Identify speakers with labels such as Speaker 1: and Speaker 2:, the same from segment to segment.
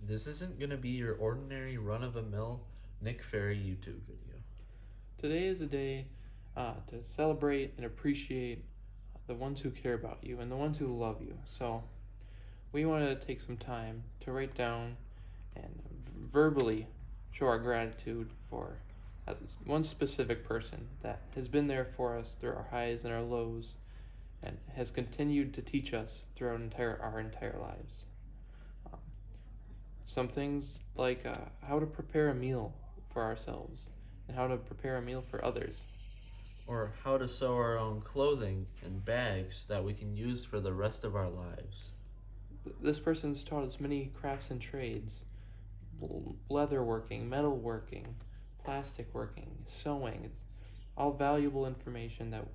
Speaker 1: This isn't going to be your ordinary run-of-the-mill Nick Ferry YouTube video.
Speaker 2: Today is a day to celebrate and appreciate the ones who care about you and the ones who love you. So we want to take some time to write down and verbally show our gratitude for one specific person that has been there for us through our highs and our lows and has continued to teach us throughout our entire lives. Some things like how to prepare a meal for ourselves and how to prepare a meal for others.
Speaker 1: Or how to sew our own clothing and bags that we can use for the rest of our lives.
Speaker 2: This person's taught us many crafts and trades: leather working, metal working, plastic working, sewing. It's all valuable information that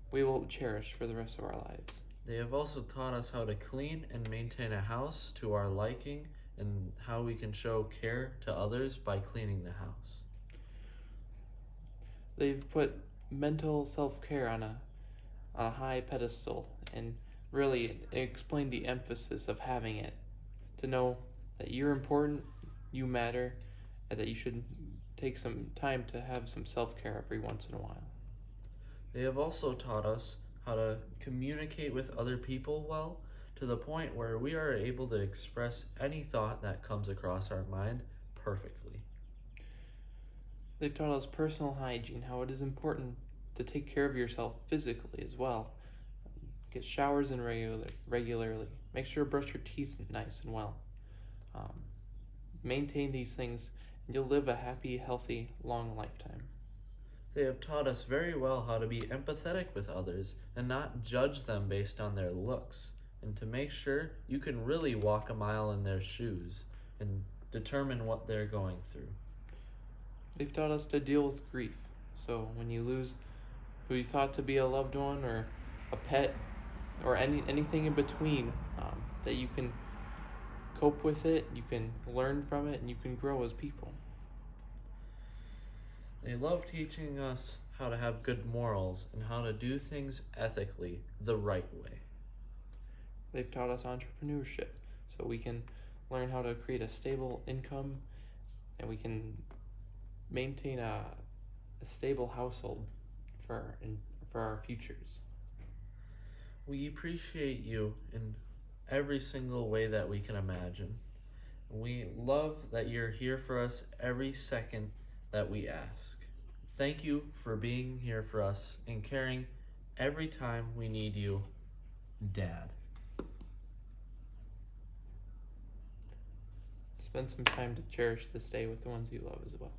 Speaker 2: we will cherish for the rest of our lives.
Speaker 1: They have also taught us how to clean and maintain a house to our liking and how we can show care to others by cleaning the house.
Speaker 2: They've put mental self-care on a high pedestal and really explained the emphasis of having it, to know that you're important, you matter, and that you should take some time to have some self-care every once in a while.
Speaker 1: They have also taught us how to communicate with other people well, to the point where we are able to express any thought that comes across our mind perfectly.
Speaker 2: They've taught us personal hygiene, how it is important to take care of yourself physically as well. Get showers in regularly. Make sure to brush your teeth nice and well. Maintain these things, and you'll live a happy, healthy, long lifetime.
Speaker 1: They have taught us very well how to be empathetic with others and not judge them based on their looks, and to make sure you can really walk a mile in their shoes and determine what they're going through.
Speaker 2: They've taught us to deal with grief. So when you lose who you thought to be a loved one or a pet or anything in between, that you can cope with it, you can learn from it, and you can grow as people.
Speaker 1: They love teaching us how to have good morals and how to do things ethically the right way.
Speaker 2: They've taught us entrepreneurship, so we can learn how to create a stable income and we can maintain a stable household for our futures.
Speaker 1: We appreciate you in every single way that we can imagine. We love that you're here for us every second that we ask. Thank you for being here for us and caring every time we need you, Dad.
Speaker 2: Spend some time to cherish this day with the ones you love as well.